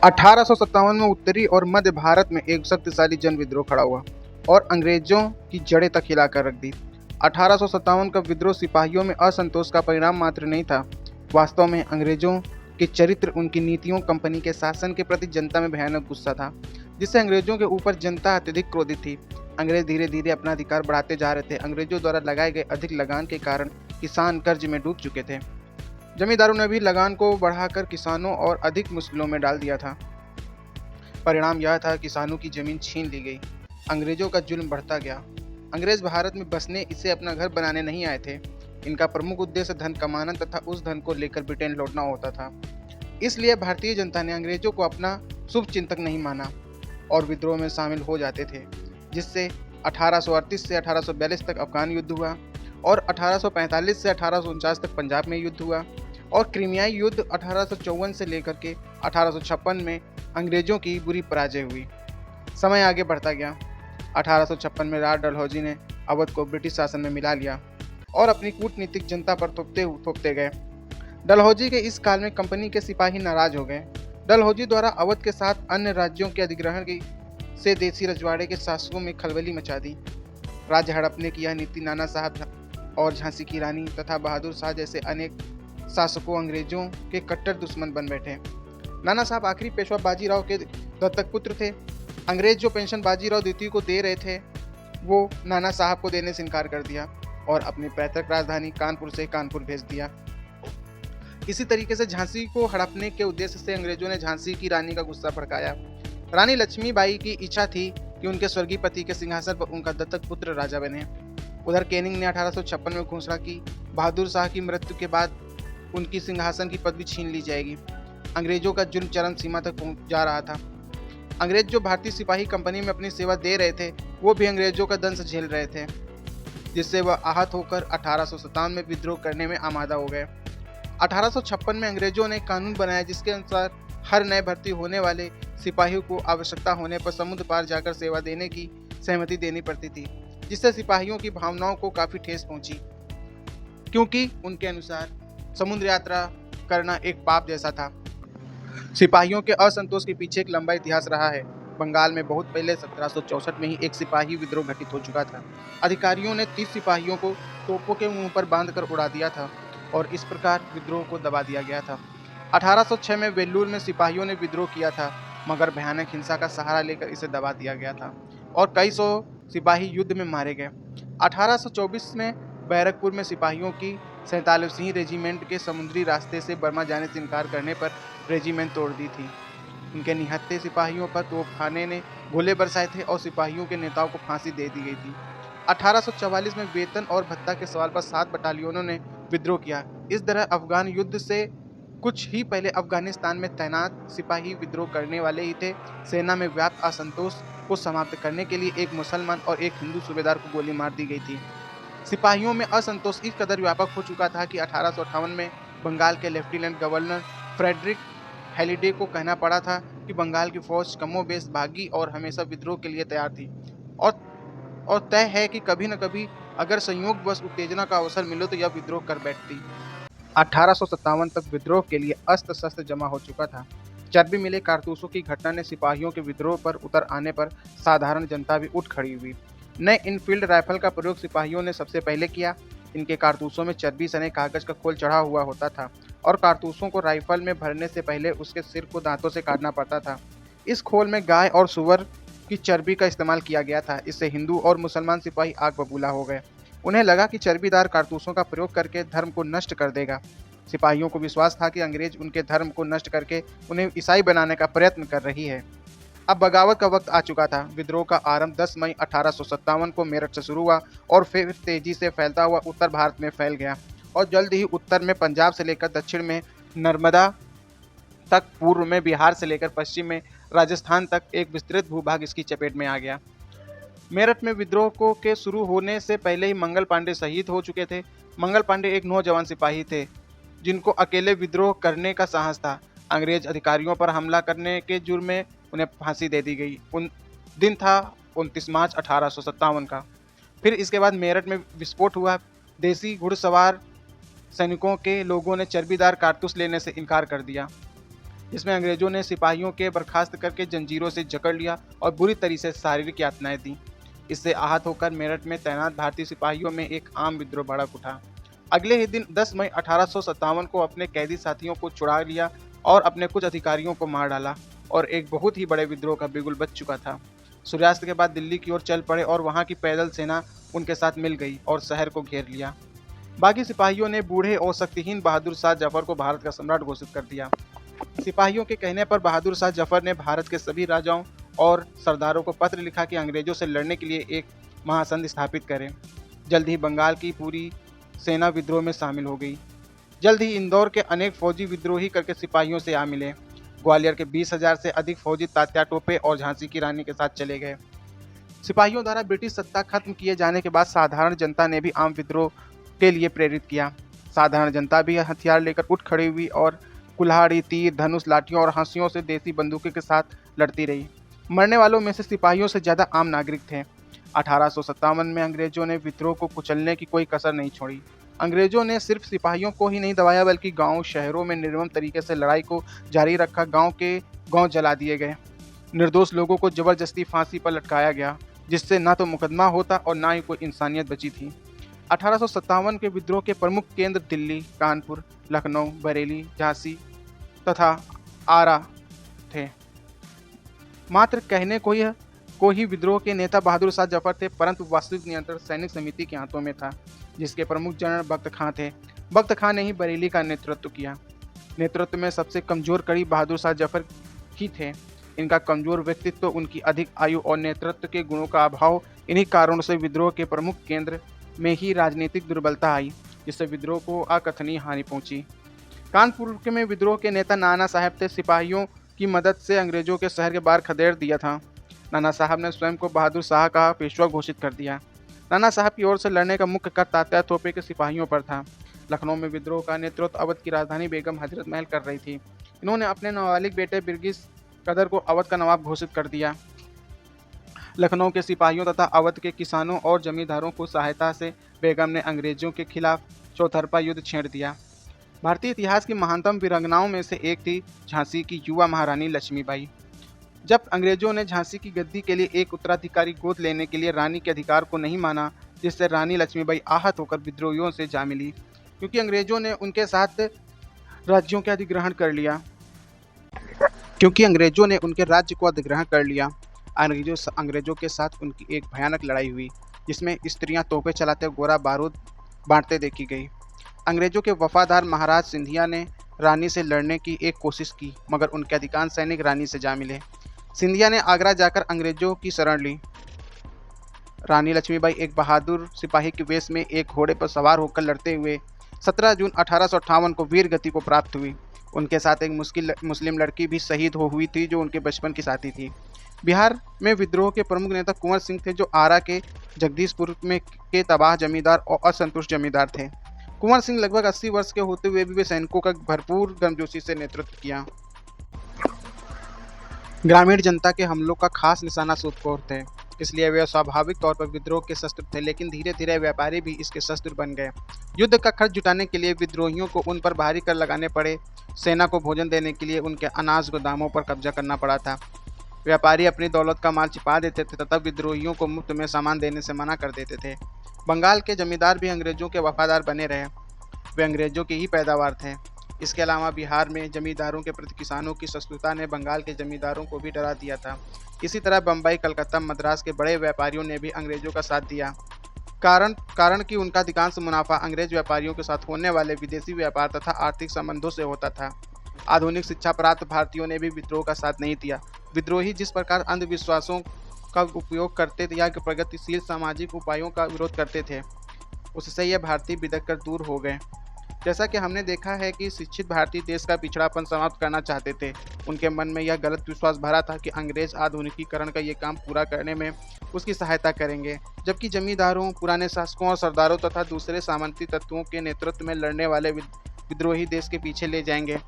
1857 में उत्तरी और मध्य भारत में एक शक्तिशाली जन विद्रोह खड़ा हुआ और अंग्रेजों की जड़ें तक हिलाकर रख दी। 1857 का विद्रोह सिपाहियों में असंतोष का परिणाम मात्र नहीं था, वास्तव में अंग्रेजों के चरित्र, उनकी नीतियों, कंपनी के शासन के प्रति जनता में भयानक गुस्सा था, जिससे अंग्रेजों के ऊपर जनता अत्यधिक क्रोधित थी। अंग्रेज धीरे धीरे अपना अधिकार बढ़ाते जा रहे थे। अंग्रेजों द्वारा लगाए गए अधिक लगान के कारण किसान कर्ज में डूब चुके थे। जमींदारों ने भी लगान को बढ़ाकर किसानों और अधिक मुश्किलों में डाल दिया था। परिणाम यह था, किसानों की जमीन छीन ली गई। अंग्रेजों का जुल्म बढ़ता गया। अंग्रेज भारत में बसने, इसे अपना घर बनाने नहीं आए थे। इनका प्रमुख उद्देश्य धन कमाना तथा उस धन को लेकर ब्रिटेन लौटना होता था। इसलिए भारतीय जनता ने अंग्रेजों को अपना शुभ चिंतक नहीं माना और विद्रोह में शामिल हो जाते थे, जिससे 1838 से 1842 तक अफगान युद्ध हुआ और 1845 से 1849 तक पंजाब में युद्ध हुआ और क्रीमियाई युद्ध 1854 से लेकर के 1856 में अंग्रेजों की बुरी पराजय हुई। समय आगे बढ़ता गया। 1856 में लॉर्ड डलहौजी ने अवध को ब्रिटिश शासन में मिला लिया और अपनी कूटनीतिक जनता पर थोपते गए। डलहौजी के इस काल में कंपनी के सिपाही नाराज हो गए। डलहौजी द्वारा अवध के साथ अन्य राज्यों के अधिग्रहण से देसी रजवाड़े के शासकों में खलबली मचा दी। राज्य हड़पने की यह नीति नाना साहब और झांसी की रानी तथा बहादुर शाह जैसे अनेक शासकों अंग्रेजों के कट्टर दुश्मन बन बैठे। नाना साहब आखिरी पेशवा बाजीराव के दत्तक पुत्र थे। अंग्रेज जो पेंशन बाजीराव द्वितीय को दे रहे थे, वो नाना साहब को देने से इनकार कर दिया और अपनी पैतृक राजधानी कानपुर से कानपुर भेज दिया। इसी तरीके से झांसी को हड़पने के उद्देश्य से अंग्रेजों ने झांसी की रानी का गुस्सा भड़काया। रानी लक्ष्मीबाई की इच्छा थी कि उनके स्वर्गीय पति के सिंहासन पर उनका दत्तक पुत्र राजा बने। उधर केनिंग ने 1856 में घोषणा की, बहादुर शाह की मृत्यु के बाद उनकी सिंहासन की पदवी छीन ली जाएगी। अंग्रेजों का जुल्म चरम सीमा तक पहुंच जा रहा था। अंग्रेज जो भारतीय सिपाही कंपनी में अपनी सेवा दे रहे थे, वो भी अंग्रेजों का दंश झेल रहे थे, जिससे वह आहत होकर 1857 में विद्रोह करने में आमादा हो गए। 1856 में अंग्रेजों ने कानून बनाया, जिसके अनुसार हर नए भर्ती होने वाले सिपाहियों को आवश्यकता होने पर समुद्र पार जाकर सेवा देने की सहमति देनी पड़ती थी, जिससे सिपाहियों की भावनाओं को काफी ठेस पहुंची, क्योंकि उनके अनुसार समुद्र यात्रा करना एक पाप जैसा था। सिपाहियों के असंतोष के पीछे एक लंबा इतिहास रहा है। बंगाल में बहुत पहले 1764 में ही एक सिपाही विद्रोह घटित हो चुका था। अधिकारियों ने 30 सिपाहियों को तोपों के मुंह पर बांधकर उड़ा दिया था और इस प्रकार विद्रोह को दबा दिया गया था। 1806 में वेल्लूर में सिपाहियों ने विद्रोह किया था, मगर भयानक हिंसा का सहारा लेकर इसे दबा दिया गया था और कई सौ सिपाही युद्ध में मारे गए। 1824 में बैरकपुर में सिपाहियों की 47वीं रेजिमेंट के समुद्री रास्ते से बर्मा जाने से इनकार करने पर रेजिमेंट तोड़ दी थी। उनके निहत्थे सिपाहियों पर तोपखाने ने गोले बरसाए थे और सिपाहियों के नेताओं को फांसी दे दी गई थी। 1844 में वेतन और भत्ता के सवाल पर 7 बटालियनों ने विद्रोह किया। इस तरह अफगान युद्ध से कुछ ही पहले अफगानिस्तान में तैनात सिपाही विद्रोह करने वाले ही थे। सेना में व्याप्त असंतोष को समाप्त करने के लिए एक मुसलमान और एक हिंदू सूबेदार को गोली मार दी गई थी। सिपाहियों में असंतोष इस कदर व्यापक हो चुका था कि 1858 में बंगाल के लेफ्टिनेंट गवर्नर फ्रेडरिक हैलिडे को कहना पड़ा था कि बंगाल की फौज कमोबेश भागी और हमेशा विद्रोह के लिए तैयार थी और तय है कि कभी न कभी अगर संयोगवश उत्तेजना का अवसर मिले तो यह विद्रोह कर बैठती। 1857 तक विद्रोह के लिए अस्त्र शस्त्र जमा हो चुका था। चर्बी मिले कारतूसों की घटना ने सिपाहियों के विद्रोह पर उतर आने पर साधारण जनता भी उठ खड़ी हुई। नए इनफील्ड राइफल का प्रयोग सिपाहियों ने सबसे पहले किया। इनके कारतूसों में चर्बी सने कागज का खोल चढ़ा हुआ होता था और कारतूसों को राइफल में भरने से पहले उसके सिर को दांतों से काटना पड़ता था। इस खोल में गाय और सुअर की चर्बी का इस्तेमाल किया गया था। इससे हिंदू और मुसलमान सिपाही आग बबूला हो गए। उन्हें लगा कि चर्बीदार कारतूसों का प्रयोग करके धर्म को नष्ट कर देगा। सिपाहियों को विश्वास था कि अंग्रेज उनके धर्म को नष्ट करके उन्हें ईसाई बनाने का प्रयत्न कर रही है। अब बगावत का वक्त आ चुका था। विद्रोह का आरंभ 10 मई 1857 को मेरठ से शुरू हुआ और फिर तेजी से फैलता हुआ उत्तर भारत में फैल गया और जल्द ही उत्तर में पंजाब से लेकर दक्षिण में नर्मदा तक, पूर्व में बिहार से लेकर पश्चिम में राजस्थान तक एक विस्तृत भूभाग इसकी चपेट में आ गया। मेरठ में विद्रोह के शुरू होने से पहले ही मंगल पांडे शहीद हो चुके थे। मंगल पांडे एक नौजवान सिपाही थे जिनको अकेले विद्रोह करने का साहस था। अंग्रेज अधिकारियों पर हमला करने के जुर्म में उन्हें फांसी दे दी गई। उन दिन था 29 मार्च 1857 का। फिर इसके बाद मेरठ में विस्फोट हुआ। देसी घुड़सवार सैनिकों के लोगों ने चर्बीदार कारतूस लेने से इनकार कर दिया। जिसमें अंग्रेजों ने सिपाहियों के बर्खास्त करके जंजीरों से जकड़ लिया और बुरी तरह से शारीरिक यातनाएं दी। इससे आहत होकर मेरठ में तैनात भारतीय सिपाहियों में एक आम विद्रोह भड़क उठा। अगले ही दिन 10 मई 1857 को अपने कैदी साथियों को छुड़ा लिया और अपने कुछ अधिकारियों को मार डाला और एक बहुत ही बड़े विद्रोह का बिगुल बज चुका था। सूर्यास्त के बाद दिल्ली की ओर चल पड़े और वहां की पैदल सेना उनके साथ मिल गई और शहर को घेर लिया। बाकी सिपाहियों ने बूढ़े और शक्तिहीन बहादुर शाह जफर को भारत का सम्राट घोषित कर दिया। सिपाहियों के कहने पर बहादुर शाह जफर ने भारत के सभी राजाओं और सरदारों को पत्र लिखा कि अंग्रेजों से लड़ने के लिए एक महासंधि स्थापित करें। जल्द ही बंगाल की पूरी सेना विद्रोह में शामिल हो गई। जल्द ही इंदौर के अनेक फौजी विद्रोही करके सिपाहियों से आ मिले। ग्वालियर के 20,000 से अधिक फौजी तात्या टोपे और झांसी की रानी के साथ चले गए। सिपाहियों द्वारा ब्रिटिश सत्ता खत्म किए जाने के बाद साधारण जनता ने भी आम विद्रोह के लिए प्रेरित किया। साधारण जनता भी हथियार लेकर उठ खड़ी हुई और कुल्हाड़ी, तीर, धनुष, लाठियों और हंसियों से देसी बंदूकों के साथ लड़ती रही। मरने वालों में से सिपाहियों से ज्यादा आम नागरिक थे। 1857 में अंग्रेजों ने विद्रोह को कुचलने की कोई कसर नहीं छोड़ी। अंग्रेजों ने सिर्फ सिपाहियों को ही नहीं दबाया बल्कि गांव शहरों में निर्मम तरीके से लड़ाई को जारी रखा। गांव के गांव जला दिए गए। निर्दोष लोगों को जबरदस्ती फांसी पर लटकाया गया, जिससे ना तो मुकदमा होता और ना ही कोई इंसानियत बची थी। 1857 के विद्रोह के प्रमुख केंद्र दिल्ली, कानपुर, लखनऊ, बरेली, झांसी तथा आरा थे। मात्र कहने को ही विद्रोह के नेता बहादुर शाह जफर थे, परंतु वास्तविक नियंत्रण सैनिक समिति के हाथों में था, जिसके प्रमुख जनरल बख्त खां थे। बख्त खां ने ही बरेली का नेतृत्व किया। नेतृत्व में सबसे कमजोर कड़ी बहादुर शाह जफर ही थे। इनका कमजोर व्यक्तित्व, उनकी अधिक आयु और नेतृत्व के गुणों का अभाव, इन्हीं कारणों से विद्रोह के प्रमुख केंद्र में ही राजनीतिक दुर्बलता आई, जिससे विद्रोह को अकथनीय हानि पहुंची। कानपुर में विद्रोह के नेता नाना साहब थे। सिपाहियों की मदद से अंग्रेजों के शहर के बाहर खदेड़ दिया था। नाना साहब ने स्वयं को बहादुर शाह का पेशवा घोषित कर दिया। नाना साहब की ओर से लड़ने का मुख्य कर तात्या तोपे के सिपाहियों पर था। लखनऊ में विद्रोह का नेतृत्व अवध की राजधानी बेगम हजरत महल कर रही थी। इन्होंने अपने नाबालिग बेटे बिरगिस कदर को अवध का नवाब घोषित कर दिया। लखनऊ के सिपाहियों तथा अवध के किसानों और जमींदारों को सहायता से बेगम ने अंग्रेजों के खिलाफ चौतरफा युद्ध छेड़ दिया। भारतीय इतिहास की महानतम वीरांगनाओं में से एक थी झांसी की युवा महारानी लक्ष्मीबाई। जब अंग्रेजों ने झांसी की गद्दी के लिए एक उत्तराधिकारी गोद लेने के लिए रानी के अधिकार को नहीं माना, जिससे रानी लक्ष्मीबाई आहत होकर विद्रोहियों से जा मिली, क्योंकि अंग्रेजों ने उनके साथ राज्यों के अधिग्रहण कर लिया। अंग्रेजों के साथ उनकी एक भयानक लड़ाई हुई, जिसमें स्त्रियां तोपें चलाते गोला बारूद बांटते देखी गई। अंग्रेजों के वफादार महाराज सिंधिया ने रानी से लड़ने की एक कोशिश की, मगर उनके अधिकांश सैनिक रानी से जा मिले। सिंधिया ने आगरा जाकर अंग्रेजों की शरण ली। रानी लक्ष्मीबाई एक बहादुर सिपाही के वेश में एक घोड़े पर सवार होकर लड़ते हुए 17 जून 1858 को वीर गति को प्राप्त हुई। उनके साथ एक मुस्लिम लड़की भी शहीद हुई थी, जो उनके बचपन की साथी थी। बिहार में विद्रोह के प्रमुख नेता कुंवर सिंह थे, जो आरा के जगदीशपुर में के तबाह जमींदार और असंतुष्ट जमींदार थे। कुंवर सिंह लगभग 80 वर्ष के होते हुए भी वे सैनिकों का भरपूर गर्मजोशी से नेतृत्व किया। ग्रामीण जनता के हमलों का खास निशाना सूदखोर थे, इसलिए वे स्वाभाविक तौर पर विद्रोह के शस्त्र थे, लेकिन धीरे धीरे व्यापारी भी इसके शस्त्र बन गए। युद्ध का खर्च जुटाने के लिए विद्रोहियों को उन पर भारी कर लगाने पड़े। सेना को भोजन देने के लिए उनके अनाज गोदामों पर कब्जा करना पड़ा था। व्यापारी अपनी दौलत का माल छिपा देते थे तथा विद्रोहियों को मुफ्त में सामान देने से मना कर देते थे। बंगाल के जमींदार भी अंग्रेजों के वफादार बने रहे। वे अंग्रेजों की ही पैदावार थे। इसके अलावा बिहार में जमींदारों के प्रति किसानों की शत्रुता ने बंगाल के जमींदारों को भी डरा दिया था। इसी तरह बम्बई, कलकत्ता, मद्रास के बड़े व्यापारियों ने भी अंग्रेजों का साथ दिया। कारण कि उनका अधिकांश मुनाफा अंग्रेज व्यापारियों के साथ होने वाले विदेशी व्यापार तथा आर्थिक संबंधों से होता था। आधुनिक शिक्षा प्राप्त भारतीयों ने भी विद्रोह का साथ नहीं दिया। विद्रोही जिस प्रकार अंधविश्वासों का उपयोग करते थे या प्रगतिशील सामाजिक उपायों का विरोध करते थे, उससे यह भारतीय बिदक कर दूर हो गए। जैसा कि हमने देखा है कि शिक्षित भारतीय देश का पिछड़ापन समाप्त करना चाहते थे। उनके मन में यह गलत विश्वास भरा था कि अंग्रेज आधुनिकीकरण का ये काम पूरा करने में उसकी सहायता करेंगे, जबकि जमींदारों, पुराने शासकों और सरदारों तथा दूसरे सामंती तत्वों के नेतृत्व में लड़ने वाले विद्रोही देश के पीछे ले जाएंगे।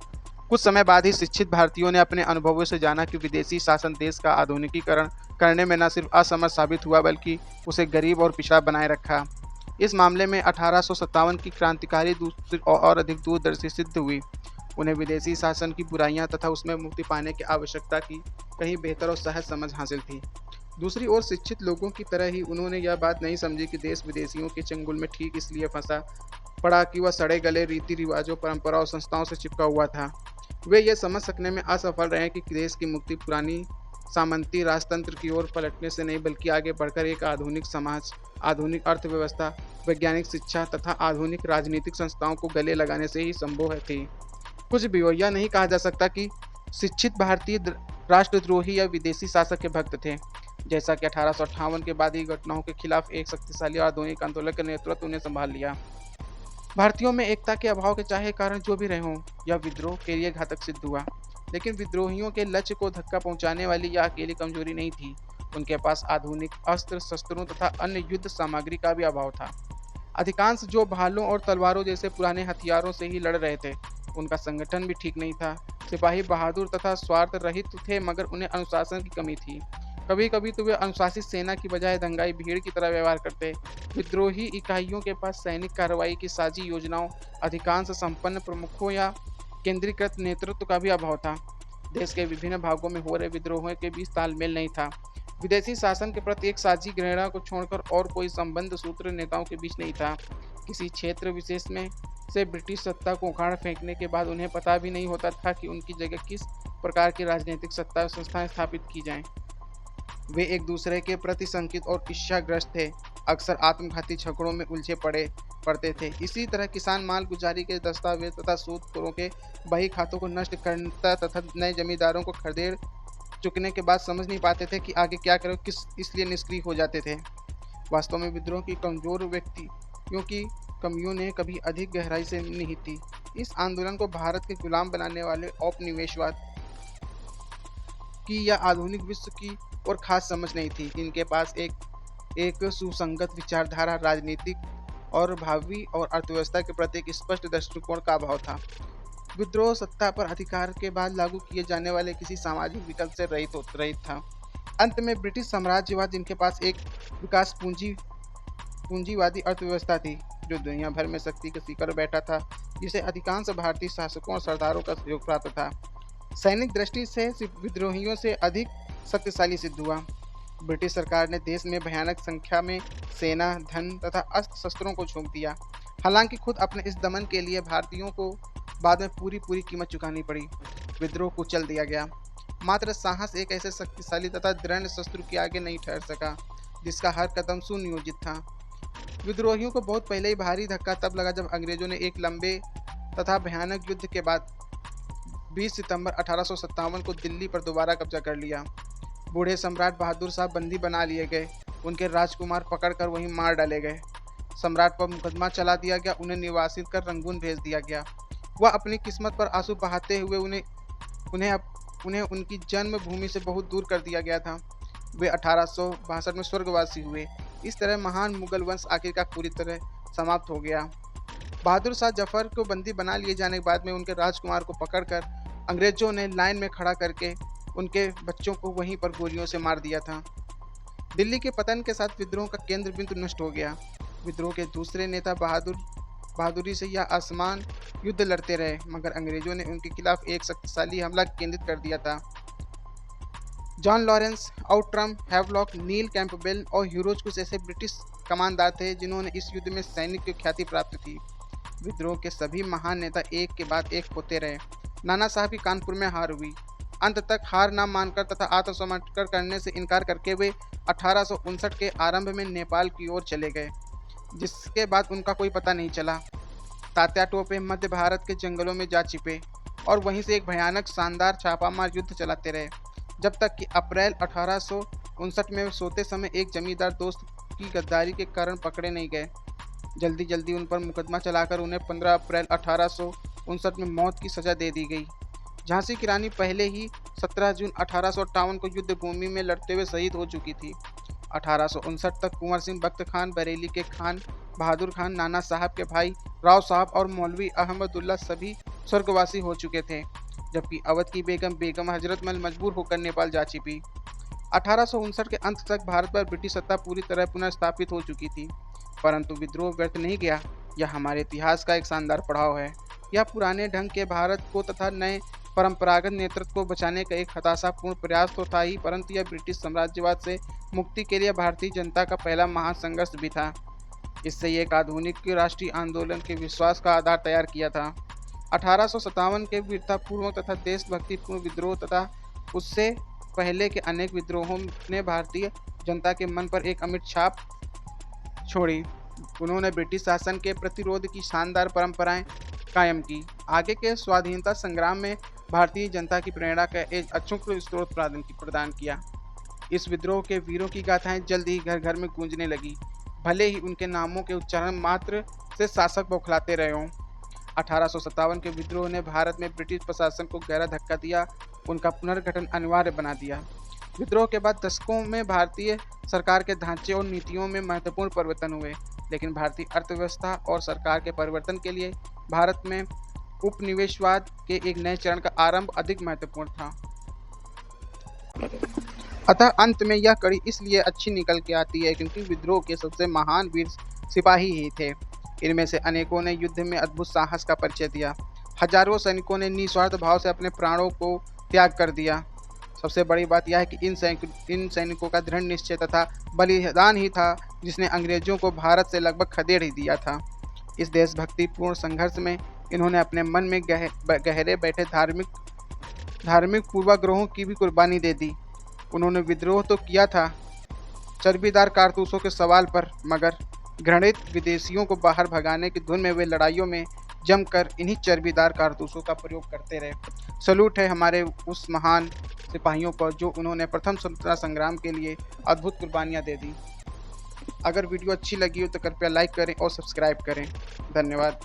कुछ समय बाद ही शिक्षित भारतीयों ने अपने अनुभवों से जाना कि विदेशी शासन देश का आधुनिकीकरण करने में न सिर्फ असमर्थ साबित हुआ, बल्कि उसे गरीब और पिछड़ा बनाए रखा। इस मामले में 1857 की क्रांतिकारी दूसरी और अधिक दूरदर्शी सिद्ध हुई। उन्हें विदेशी शासन की बुराइयां तथा उसमें मुक्ति पाने की आवश्यकता की कहीं बेहतर और सहज समझ हासिल थी। दूसरी ओर शिक्षित लोगों की तरह ही उन्होंने यह बात नहीं समझी कि देश विदेशियों के चंगुल में ठीक इसलिए फंसा पड़ा कि वह सड़े गले रीति रिवाजों, परंपरा और संस्थाओं से चिपका हुआ था। वे ये समझ सकने में असफल रहे कि देश की मुक्ति पुरानी सामंती राजतंत्र की ओर पलटने से नहीं, बल्कि आगे बढ़कर एक आधुनिक समाज, आधुनिक अर्थव्यवस्था, वैज्ञानिक शिक्षा तथा आधुनिक राजनीतिक संस्थाओं को गले लगाने से ही संभव थी। कुछ भी हो, यह नहीं कहा जा सकता कि शिक्षित भारतीय राष्ट्रद्रोही या विदेशी शासक के भक्त थे। जैसा कि 1858 के बाद ही घटनाओं के खिलाफ एक शक्तिशाली आधुनिक आंदोलन का नेतृत्व उन्हें संभाल लिया। भारतीयों में एकता के अभाव के चाहे कारण जो भी रहे हों, यह विद्रोह के लिए घातक सिद्ध हुआ। लेकिन विद्रोहियों के लक्ष्य को धक्का पहुंचाने वाली यह अकेली कमजोरी नहीं थी। उनके पास आधुनिक अस्त्र शस्त्रों तथा अन्य युद्ध सामग्री का भी अभाव था। अधिकांश जो भालों और तलवारों जैसे पुराने हथियारों से ही लड़ रहे थे। उनका संगठन भी ठीक नहीं था। सिपाही बहादुर तथा स्वार्थ रहित थे, मगर उन्हें अनुशासन की कमी थी। कभी कभी तो वे अनुशासित सेना की बजाय दंगाई भीड़ की तरह व्यवहार करते। विद्रोही इकाइयों के पास सैनिक कार्रवाई की साजी योजनाओं, अधिकांश संपन्न प्रमुखों या केंद्रीकृत नेतृत्व का भी अभाव था। देश के विभिन्न भागों में हो रहे विद्रोहों के बीच तालमेल नहीं था। विदेशी शासन के प्रति एक साझी घृणा को छोड़कर और कोई संबंध सूत्र नेताओं के बीच नहीं था। किसी क्षेत्र विशेष में से ब्रिटिश सत्ता को उखाड़ फेंकने के बाद उन्हें पता भी नहीं होता था कि उनकी जगह किस प्रकार की राजनीतिक सत्ता संस्थाएं स्थापित की जाएं। वे एक दूसरे के प्रति संकित और ईर्ष्याग्रस्त थे, अक्सर आत्मघाती झगड़ों में उलझे पड़ते थे। इसी तरह किसान माल गुजारी के दस्तावेज तथा सूदखोरों के बही खातों को नष्ट करता तथा नए जमींदारों को खदेड़ चुकने के बाद समझ नहीं पाते थे कि आगे क्या करें, इसलिए निष्क्रिय हो जाते थे। वास्तव में विद्रोह की कमजोर व्यक्तियों की कमियों ने कभी अधिक गहराई से निहित थी। इस आंदोलन को भारत के गुलाम बनाने वाले औपनिवेशवाद की या आधुनिक विश्व की और खास समझ नहीं थी। इनके पास एक सुसंगत विचारधारा, राजनीतिक और भावी और अर्थव्यवस्था के प्रति एक स्पष्ट दृष्टिकोण का अभाव था। विद्रोह सत्ता पर अधिकार के बाद लागू किए जाने वाले किसी सामाजिक विकल्प से रहित था। अंत में ब्रिटिश साम्राज्यवाद, जिनके पास एक विकास पूंजीवादी अर्थव्यवस्था थी, जो दुनिया भर में शक्ति के शिखर बैठा था, जिसे अधिकांश भारतीय शासकों और सरदारों का सहयोग प्राप्त था, सैनिक दृष्टि से विद्रोहियों से अधिक शक्तिशाली सिद्ध हुआ। ब्रिटिश सरकार ने देश में भयानक संख्या में सेना, धन तथा अस्त्र शस्त्रों को झोंक दिया। हालांकि खुद अपने इस दमन के लिए भारतीयों को बाद में पूरी कीमत चुकानी पड़ी। विद्रोह कुचल दिया गया। मात्र साहस एक ऐसे शक्तिशाली तथा दृढ़ शत्रु के आगे नहीं ठहर सका, जिसका हर कदम सुनियोजित था। विद्रोहियों को बहुत पहले ही भारी धक्का तब लगा जब अंग्रेजों ने एक लंबे तथा भयानक युद्ध के बाद 20 सितंबर 1857 को दिल्ली पर दोबारा कब्जा कर लिया। बूढ़े सम्राट बहादुर साहब बंदी बना लिए गए। उनके राजकुमार पकड़कर वहीं मार डाले गए। सम्राट पर मुकदमा चला दिया गया। उन्हें निर्वासित कर रंगून भेज दिया गया। वह अपनी किस्मत पर आंसू बहाते हुए उन्हें उनकी जन्मभूमि से बहुत दूर कर दिया गया था। वे 1862 में स्वर्गवासी हुए। इस तरह महान मुगल वंश आखिरकार पूरी तरह समाप्त हो गया। बहादुर शाह जफर को बंदी बना लिए जाने के बाद में उनके राजकुमार को पकड़कर अंग्रेजों ने लाइन में खड़ा करके उनके बच्चों को वहीं पर गोलियों से मार दिया था। दिल्ली के पतन के साथ विद्रोह का केंद्र बिंदु नष्ट हो गया। विद्रोह के दूसरे नेता बहादुरी से यह आसमान युद्ध लड़ते रहे, मगर अंग्रेजों ने उनके खिलाफ एक शक्तिशाली हमला केंद्रित कर दिया था। जॉन लॉरेंस, आउट्रम, हैवलॉक, नील कैंपबेल और ह्यूरोज कुछ ऐसे ब्रिटिश कमांडर थे जिन्होंने इस युद्ध में सैनिक की ख्याति प्राप्त थी। विद्रोह के सभी महान नेता एक के बाद एक होते रहे। नाना साहब की कानपुर में हार हुई। अंत तक हार न मानकर तथा आत्मसमर्पण करने से इनकार करके वे 1859 के आरंभ में नेपाल की ओर चले गए, जिसके बाद उनका कोई पता नहीं चला। तात्या टोपे मध्य भारत के जंगलों में जा छिपे और वहीं से एक भयानक शानदार छापामार युद्ध चलाते रहे, जब तक कि अप्रैल 1859 में सोते समय एक जमींदार दोस्त की गद्दारी के कारण पकड़े नहीं गए। जल्दी उन पर मुकदमा चलाकर उन्हें 15 अप्रैल 1859 में मौत की सजा दे दी गई। झांसी की रानी पहले ही 17 जून 1858 को युद्ध भूमि में लड़ते हुए शहीद हो चुकी थी। 1859 तक कुंवर सिंह बख्त खान, बरेली के खान बहादुर खान, नाना साहब के भाई राव साहब और मौलवी अहमदुल्ला सभी स्वर्गवासी हो चुके थे, जबकि अवध की बेगम हजरत महल मजबूर होकर नेपाल जा छिपी। 1859 के अंत तक भारत पर ब्रिटिश सत्ता पूरी तरह पुनर्स्थापित हो चुकी थी, परंतु विद्रोह व्यर्थ नहीं गया। यह हमारे इतिहास का एक शानदार पड़ाव है। यह पुराने ढंग के भारत को तथा नए परंपरागत नेतृत्व को बचाने का एक हताशापूर्ण प्रयास तो था ही, परंतु यह ब्रिटिश साम्राज्यवाद से मुक्ति के लिए भारतीय जनता का पहला महासंघर्ष भी था। इससे एक आधुनिक राष्ट्रीय आंदोलन के विश्वास का आधार तैयार किया था। 1857 के वीरतापूर्वक तथा देशभक्तिपूर्ण विद्रोह तथा उससे पहले के अनेक विद्रोहों ने भारतीय जनता के मन पर एक अमिट छाप छोड़ी। उन्होंने ब्रिटिश शासन के प्रतिरोध की शानदार परंपराएं कायम की। आगे के स्वाधीनता संग्राम में भारतीय जनता की प्रेरणा का एक अक्षुण्ण स्रोत प्रदान किया। इस विद्रोह के वीरों की गाथाएं जल्द ही घर घर में गूंजने लगी, भले ही उनके नामों के उच्चारण मात्र से शासक बौखलाते रहे हों। 1857 के विद्रोह ने भारत में ब्रिटिश प्रशासन को गहरा धक्का दिया, उनका पुनर्गठन अनिवार्य बना दिया। विद्रोह के बाद दशकों में भारतीय सरकार के ढांचे और नीतियों में महत्वपूर्ण परिवर्तन हुए, लेकिन भारतीय अर्थव्यवस्था और सरकार के परिवर्तन के लिए भारत में उपनिवेशवाद के एक नए चरण का आरंभ अधिक महत्वपूर्ण था। अतः अंत में यह कड़ी इसलिए अच्छी निकल के आती है क्योंकि विद्रोह के सबसे महान वीर सिपाही ही थे। इनमें से अनेकों ने युद्ध में अद्भुत साहस का परिचय दिया। हजारों सैनिकों ने निस्वार्थ भाव से अपने प्राणों को त्याग कर दिया। सबसे बड़ी बात यह है कि इन सैनिकों का दृढ़ निश्चय तथा बलिदान ही था जिसने अंग्रेजों को भारत से लगभग खदेड़ ही दिया था। इस देशभक्तिपूर्ण संघर्ष में इन्होंने अपने मन में गहरे बैठे धार्मिक पूर्वाग्रहों की भी कुर्बानी दे दी। उन्होंने विद्रोह तो किया था चर्बीदार कारतूसों के सवाल पर, मगर घृणित विदेशियों को बाहर भगाने की धुन में वे लड़ाइयों में जमकर इन्हीं चर्बीदार कारतूसों का प्रयोग करते रहे। सलूट है हमारे उस महान सिपाहियों पर जो उन्होंने प्रथम स्वतंत्रता संग्राम के लिए अद्भुत कुर्बानियां दे दी। अगर वीडियो अच्छी लगी हो तो कृपया लाइक करें और सब्सक्राइब करें। धन्यवाद।